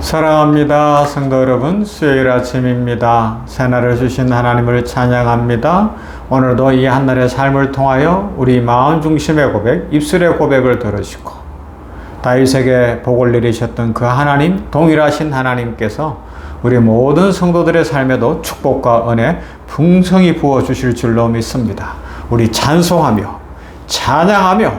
사랑합니다. 성도 여러분, 수요일 아침입니다. 새날을 주신 하나님을 찬양합니다. 오늘도 이 한날의 삶을 통하여 우리 마음 중심의 고백, 입술의 고백을 들으시고 다윗에게 복을 내리셨던 그 하나님, 동일하신 하나님께서 우리 모든 성도들의 삶에도 축복과 은혜 풍성히 부어주실 줄로 믿습니다. 우리 찬송하며 찬양하며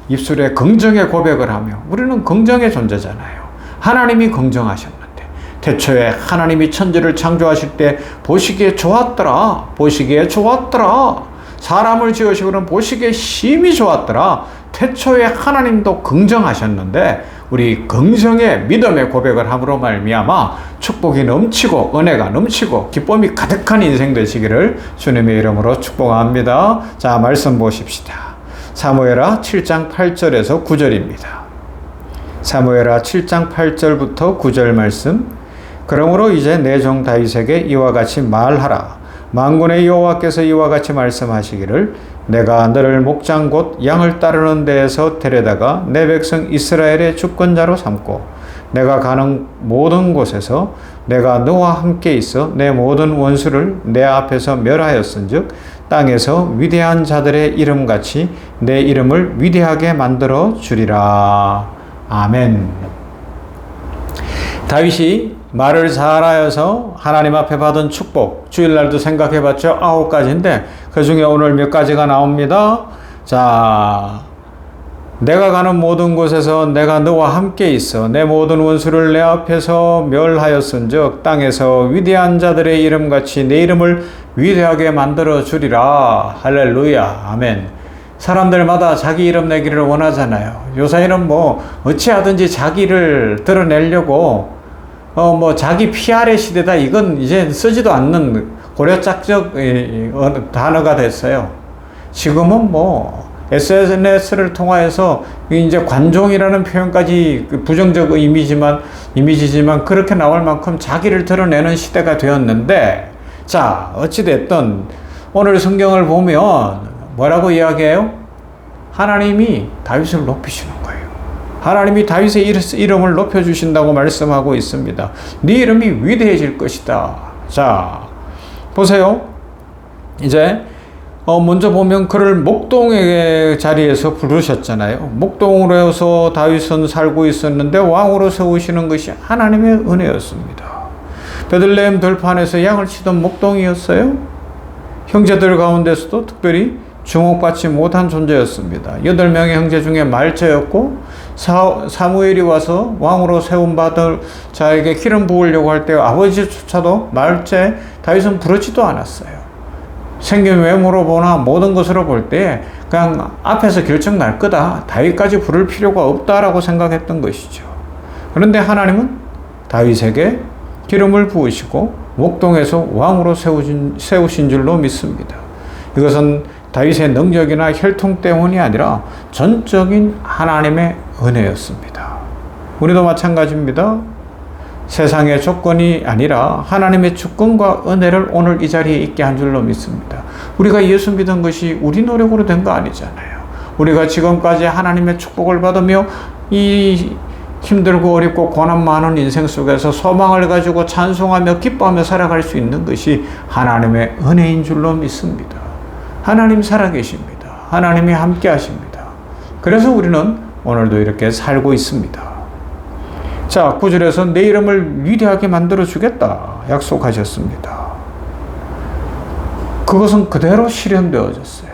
입술에 긍정의 고백을 하며, 우리는 긍정의 존재잖아요. 하나님이 긍정하셨는데, 태초에 하나님이 천지를 창조하실 때 보시기에 좋았더라, 보시기에 좋았더라, 사람을 지으시고는 보시기에 심히 좋았더라. 태초에 하나님도 긍정하셨는데, 우리 긍정의 믿음의 고백을 함으로 말미암아 축복이 넘치고 은혜가 넘치고 기쁨이 가득한 인생 되시기를 주님의 이름으로 축복합니다. 자, 말씀 보십시다. 사무엘하 7장 8절에서 9절입니다. 사무엘하 7장 8절부터 9절 말씀. 그러므로 이제 내 종 다윗에게 이와 같이 말하라. 만군의 여호와께서 이와 같이 말씀하시기를, 내가 너를 목장 곧 양을 따르는 데에서 데려다가 내 백성 이스라엘의 주권자로 삼고, 내가 가는 모든 곳에서 내가 너와 함께 있어 내 모든 원수를 내 앞에서 멸하였은즉 땅에서 위대한 자들의 이름같이 내 이름을 위대하게 만들어 주리라. 아멘. 다윗이 말을 잘하여서 하나님 앞에 받은 축복, 주일날도 생각해봤죠. 9가지인데 그 중에 오늘 몇 가지가 나옵니다. 자, 내가 가는 모든 곳에서 내가 너와 함께 있어 내 모든 원수를 내 앞에서 멸하였은즉 땅에서 위대한 자들의 이름같이 내 이름을 위대하게 만들어 주리라. 할렐루야. 아멘. 사람들마다 자기 이름 내기를 원하잖아요. 요새는 뭐 어찌하든지 자기를 드러내려고 자기 PR의 시대다. 이건 이제 쓰지도 않는 고려짝적 단어가 됐어요. 지금은 SNS를 통해서 이제 관종이라는 표현까지 부정적 이미지지만 그렇게 나올 만큼 자기를 드러내는 시대가 되었는데, 자, 어찌됐든 오늘 성경을 보면 뭐라고 이야기해요? 하나님이 다윗을 높이시는 거예요. 하나님이 다윗의 이름을 높여주신다고 말씀하고 있습니다. 네 이름이 위대해질 것이다. 자, 보세요. 이제 먼저 보면 그를 목동의 자리에서 부르셨잖아요. 목동으로 해서 다윗은 살고 있었는데 왕으로 세우시는 것이 하나님의 은혜였습니다. 베들레헴 들판에서 양을 치던 목동이었어요. 형제들 가운데서도 특별히 주목받지 못한 존재였습니다. 8명의 형제 중에 말째였고, 사무엘이 와서 왕으로 세움 받을 자에게 기름 부으려고 할 때 아버지조차도 말째 다윗은 부르지도 않았어요. 생긴 외모로 보나 모든 것으로 볼 때 그냥 앞에서 결정 날 거다, 다윗까지 부를 필요가 없다라고 생각했던 것이죠. 그런데 하나님은 다윗에게 기름을 부으시고 목동에서 왕으로 세우신 줄로 믿습니다. 이것은 다윗의 능력이나 혈통 때문이 아니라 전적인 하나님의 은혜였습니다. 우리도 마찬가지입니다. 세상의 조건이 아니라 하나님의 주권과 은혜를 오늘 이 자리에 있게 한 줄로 믿습니다. 우리가 예수 믿은 것이 우리 노력으로 된 거 아니잖아요. 우리가 지금까지 하나님의 축복을 받으며 이 힘들고 어렵고 고난 많은 인생 속에서 소망을 가지고 찬송하며 기뻐하며 살아갈 수 있는 것이 하나님의 은혜인 줄로 믿습니다. 하나님 살아계십니다. 하나님이 함께 하십니다. 그래서 우리는 오늘도 이렇게 살고 있습니다. 자, 9절에서 내 이름을 위대하게 만들어 주겠다 약속하셨습니다. 그것은 그대로 실현되어졌어요.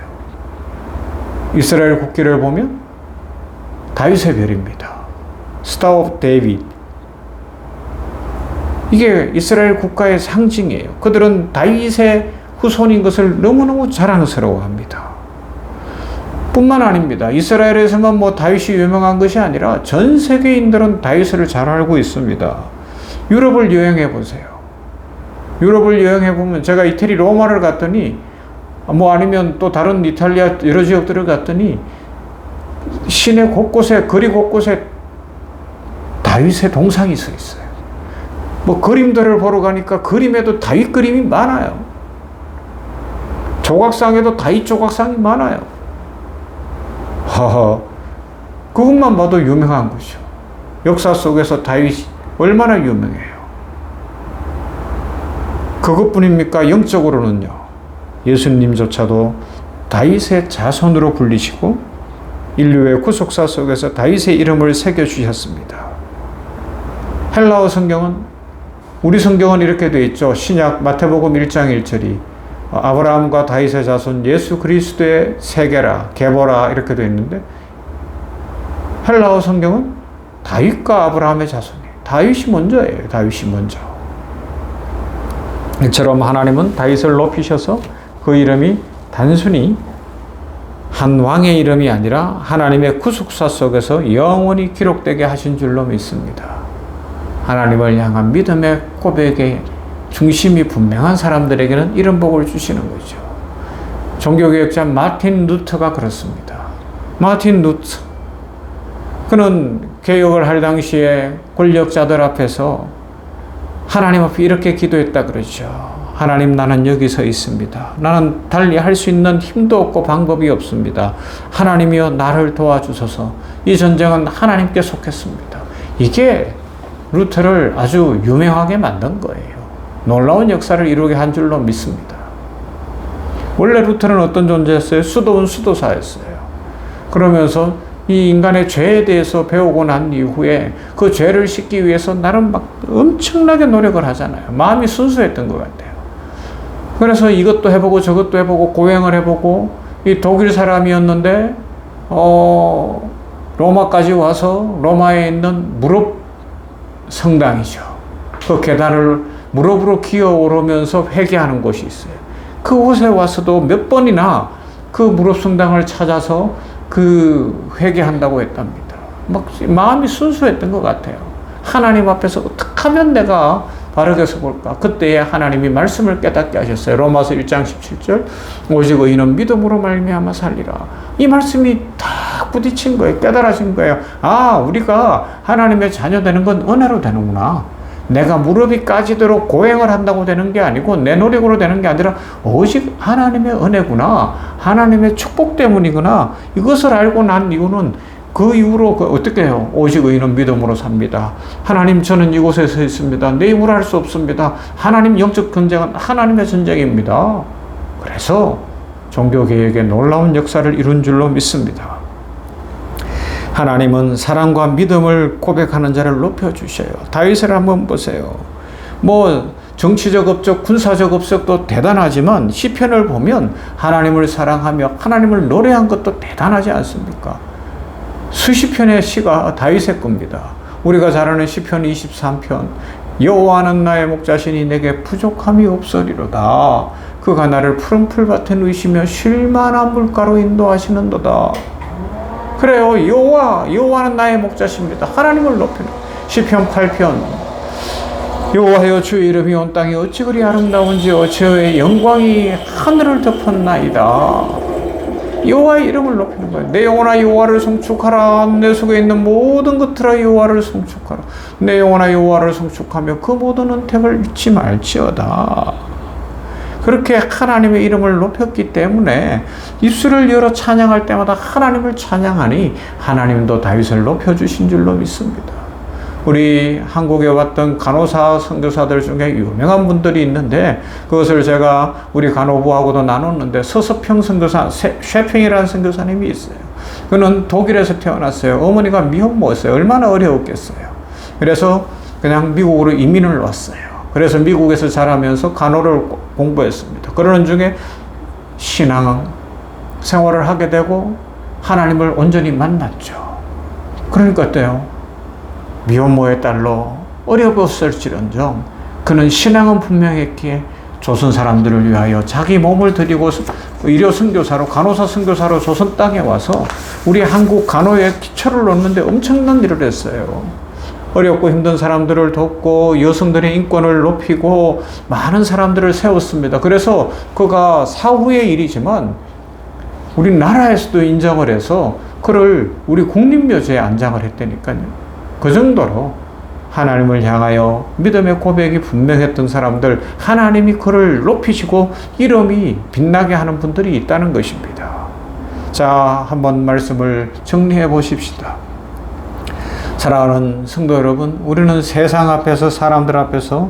이스라엘 국기를 보면 다윗의 별입니다. 스타 오브 데이빗. 이게 이스라엘 국가의 상징이에요. 그들은 다윗의 후손인 것을 너무너무 자랑스러워합니다. 뿐만 아닙니다. 이스라엘에서만 다윗이 유명한 것이 아니라 전 세계인들은 다윗을 잘 알고 있습니다. 유럽을 여행해 보세요. 유럽을 여행해 보면, 제가 이태리 로마를 갔더니 아니면 또 다른 이탈리아 여러 지역들을 갔더니 시내 곳곳에, 거리 곳곳에 다윗의 동상이 서 있어요. 그림들을 보러 가니까 그림에도 다윗 그림이 많아요. 조각상에도 다윗 조각상이 많아요. 그것만 봐도 유명한 거죠. 역사 속에서 다윗 얼마나 유명해요. 그것뿐입니까? 영적으로는요. 예수님조차도 다윗의 자손으로 불리시고 인류의 구속사 속에서 다윗의 이름을 새겨주셨습니다. 헬라어 성경은, 우리 성경은 이렇게 되어 있죠. 신약 마태복음 1장 1절이 아브라함과 다윗의 자손 예수 그리스도의 세계라, 계보라 이렇게 되어 있는데, 헬라어 성경은 다윗과 아브라함의 자손이에요. 다윗이 먼저예요. 다윗이 먼저. 이처럼 하나님은 다윗을 높이셔서 그 이름이 단순히 한 왕의 이름이 아니라 하나님의 구속사 속에서 영원히 기록되게 하신 줄로 믿습니다. 하나님을 향한 믿음의 고백의 중심이 분명한 사람들에게는 이런 복을 주시는 거죠. 종교개혁자 마틴 루터가 그렇습니다. 마틴 루터, 그는 개혁을 할 당시에 권력자들 앞에서 하나님 앞에 이렇게 기도했다 그러죠. 하나님, 나는 여기 서 있습니다. 나는 달리 할 수 있는 힘도 없고 방법이 없습니다. 하나님이여 나를 도와주소서. 이 전쟁은 하나님께 속했습니다. 이게 루터를 아주 유명하게 만든 거예요. 놀라운 역사를 이루게 한 줄로 믿습니다. 원래 루터는 어떤 존재였어요? 수도원 수도사였어요. 그러면서 이 인간의 죄에 대해서 배우고 난 이후에 그 죄를 씻기 위해서 나름 막 엄청나게 노력을 하잖아요. 마음이 순수했던 것 같아요. 그래서 이것도 해보고 저것도 해보고 고행을 해보고, 이 독일 사람이었는데 로마까지 와서 로마에 있는 무릎 성당이죠. 그 계단을 무릎으로 기어 오르면서 회개하는 곳이 있어요. 그 곳에 와서도 몇 번이나 그 무릎 성당을 찾아서 그 회개한다고 했답니다. 막 마음이 순수했던 것 같아요. 하나님 앞에서 어떻게 하면 내가 바르게 서볼까? 그때에 하나님이 말씀을 깨닫게 하셨어요. 로마서 1장 17절, 오직 의인은 믿음으로 말미암아 살리라. 이 말씀이 딱 부딪힌 거예요. 깨달아진 거예요. 아, 우리가 하나님의 자녀 되는 건 은혜로 되는구나. 내가 무릎이 까지도록 고행을 한다고 되는 게 아니고 내 노력으로 되는 게 아니라 오직 하나님의 은혜구나. 하나님의 축복 때문이구나. 이것을 알고 난 이유는 그 이후로 어떻게 해요? 오직 의인은 믿음으로 삽니다. 하나님, 저는 이곳에 서 있습니다. 내 힘으로 할 수 없습니다. 하나님, 영적 전쟁은 하나님의 전쟁입니다. 그래서 종교개혁의 놀라운 역사를 이룬 줄로 믿습니다. 하나님은 사랑과 믿음을 고백하는 자를 높여주셔요. 다윗을 한번 보세요. 뭐 정치적 업적, 군사적 업적도 대단하지만 시편을 보면 하나님을 사랑하며 하나님을 노래한 것도 대단하지 않습니까? 수십 편의 시가 다윗의 겁니다. 우리가 잘 아는 시편 23편, 여호와는 나의 목자시니 내게 부족함이 없으리로다. 그가 나를 푸른 풀밭에 누이시며 쉴 만한 물가로 인도하시는도다. 그래요. 여호와는 나의 목자십니다. 하나님을 높이는. 시편 8편, 여호와여 주의 이름이 온 땅에 어찌 그리 아름다운지요, 주의 영광이 하늘을 덮었나이다. 여호와의 이름을 높이는 거예요. 내 영혼아 여호와를 송축하라. 내 속에 있는 모든 것들아 여호와를 송축하라. 내 영혼아 여호와를 송축하며 그 모든 은택을 잊지 말지어다. 그렇게 하나님의 이름을 높였기 때문에 입술을 열어 찬양할 때마다 하나님을 찬양하니 하나님도 다윗을 높여주신 줄로 믿습니다. 우리 한국에 왔던 간호사 선교사들 중에 유명한 분들이 있는데, 그것을 제가 우리 간호부하고도 나눴는데, 서서평 선교사, 쉐평이라는 선교사님이 있어요. 그는 독일에서 태어났어요. 어머니가 미혼모였어요. 얼마나 어려웠겠어요. 그래서 그냥 미국으로 이민을 왔어요. 그래서 미국에서 자라면서 간호를 공부했습니다. 그러는 중에 신앙 생활을 하게 되고 하나님을 온전히 만났죠. 그러니까 어때요? 미혼모의 딸로 어려웠을지언정 그는 신앙은 분명했기에 조선 사람들을 위하여 자기 몸을 드리고 의료 선교사로, 간호사 선교사로 조선 땅에 와서 우리 한국 간호의 기초를 놓는데 엄청난 일을 했어요. 어렵고 힘든 사람들을 돕고 여성들의 인권을 높이고 많은 사람들을 세웠습니다. 그래서 그가 사후의 일이지만 우리나라에서도 인정을 해서 그를 우리 국립묘지에 안장을 했다니까요. 그 정도로 하나님을 향하여 믿음의 고백이 분명했던 사람들, 하나님이 그를 높이시고 이름이 빛나게 하는 분들이 있다는 것입니다. 자, 한번 말씀을 정리해 보십시다. 사랑하는 성도 여러분, 우리는 세상 앞에서 사람들 앞에서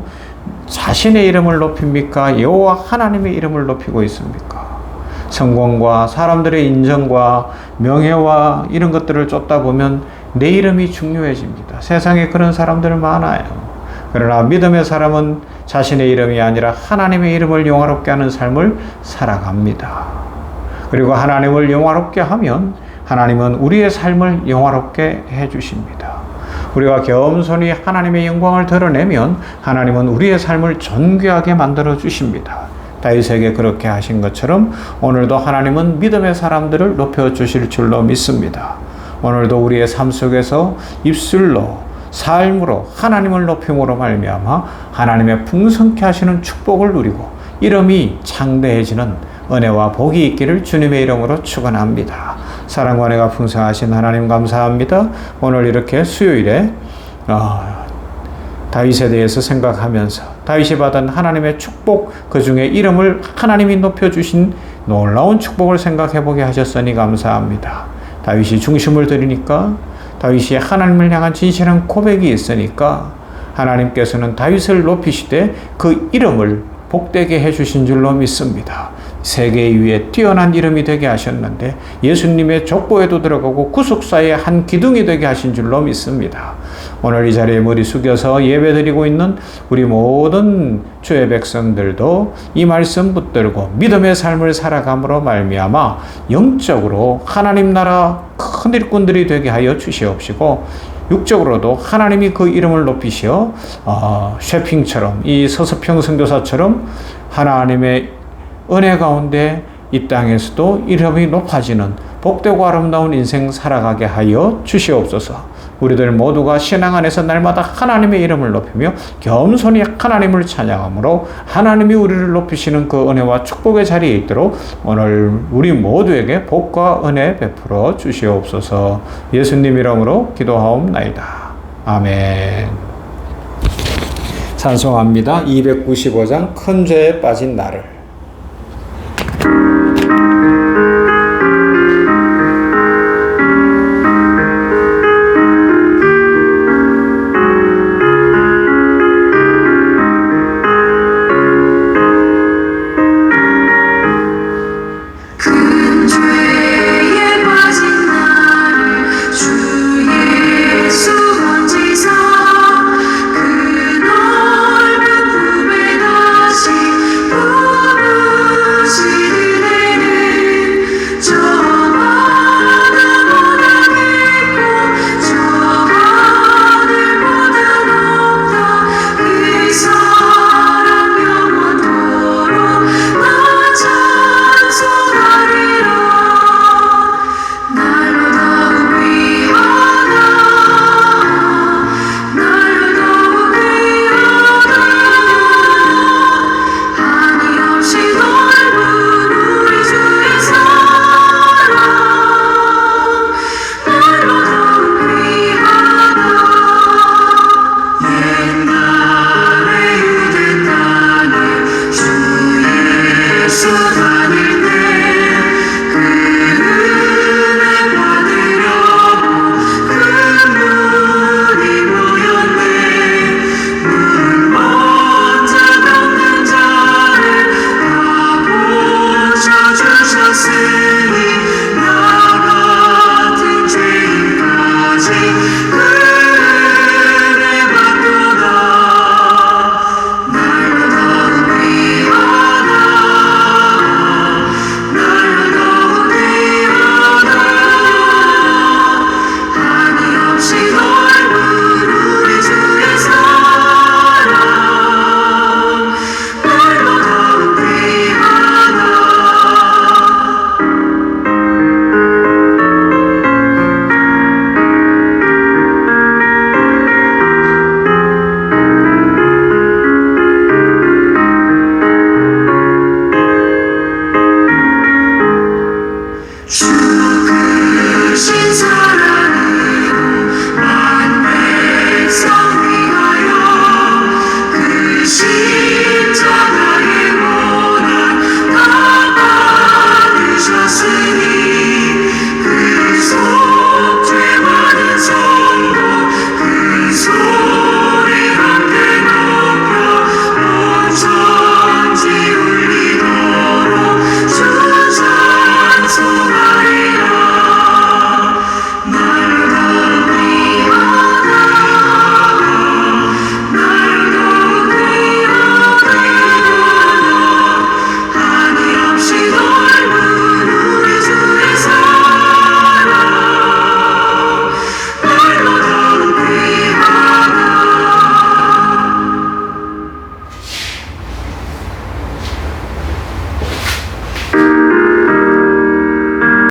자신의 이름을 높입니까? 여호와 하나님의 이름을 높이고 있습니까? 성공과 사람들의 인정과 명예와 이런 것들을 쫓다 보면 내 이름이 중요해집니다. 세상에 그런 사람들 많아요. 그러나 믿음의 사람은 자신의 이름이 아니라 하나님의 이름을 영화롭게 하는 삶을 살아갑니다. 그리고 하나님을 영화롭게 하면 하나님은 우리의 삶을 영화롭게 해주십니다. 우리가 겸손히 하나님의 영광을 드러내면 하나님은 우리의 삶을 존귀하게 만들어 주십니다. 다윗에게 그렇게 하신 것처럼 오늘도 하나님은 믿음의 사람들을 높여주실 줄로 믿습니다. 오늘도 우리의 삶 속에서 입술로 삶으로 하나님을 높임으로 말미암아 하나님의 풍성케 하시는 축복을 누리고 이름이 창대해지는 은혜와 복이 있기를 주님의 이름으로 축원합니다. 사랑과 은혜가 풍성하신 하나님 감사합니다. 오늘 이렇게 수요일에 다윗에 대해서 생각하면서 다윗이 받은 하나님의 축복, 그 중에 이름을 하나님이 높여주신 놀라운 축복을 생각해보게 하셨으니 감사합니다. 다윗이 중심을 들이니까, 다윗이 하나님을 향한 진실한 고백이 있으니까 하나님께서는 다윗을 높이시되 그 이름을 복되게 해주신 줄로 믿습니다. 세계 위에 뛰어난 이름이 되게 하셨는데 예수님의 족보에도 들어가고 구속사의 한 기둥이 되게 하신 줄로 믿습니다. 오늘 이 자리에 머리 숙여서 예배드리고 있는 우리 모든 주의 백성들도 이 말씀 붙들고 믿음의 삶을 살아감으로 말미암아 영적으로 하나님 나라 큰 일꾼들이 되게 하여 주시옵시고 육적으로도 하나님이 그 이름을 높이시어 셰핑처럼 이 서서평 선교사처럼 하나님의 은혜 가운데 이 땅에서도 이름이 높아지는 복되고 아름다운 인생 살아가게 하여 주시옵소서. 우리들 모두가 신앙 안에서 날마다 하나님의 이름을 높이며 겸손히 하나님을 찬양함으로 하나님이 우리를 높이시는 그 은혜와 축복의 자리에 있도록 오늘 우리 모두에게 복과 은혜 베풀어 주시옵소서. 예수님 이름으로 기도하옵나이다. 아멘. 찬송합니다. 295장 큰 죄에 빠진 나를.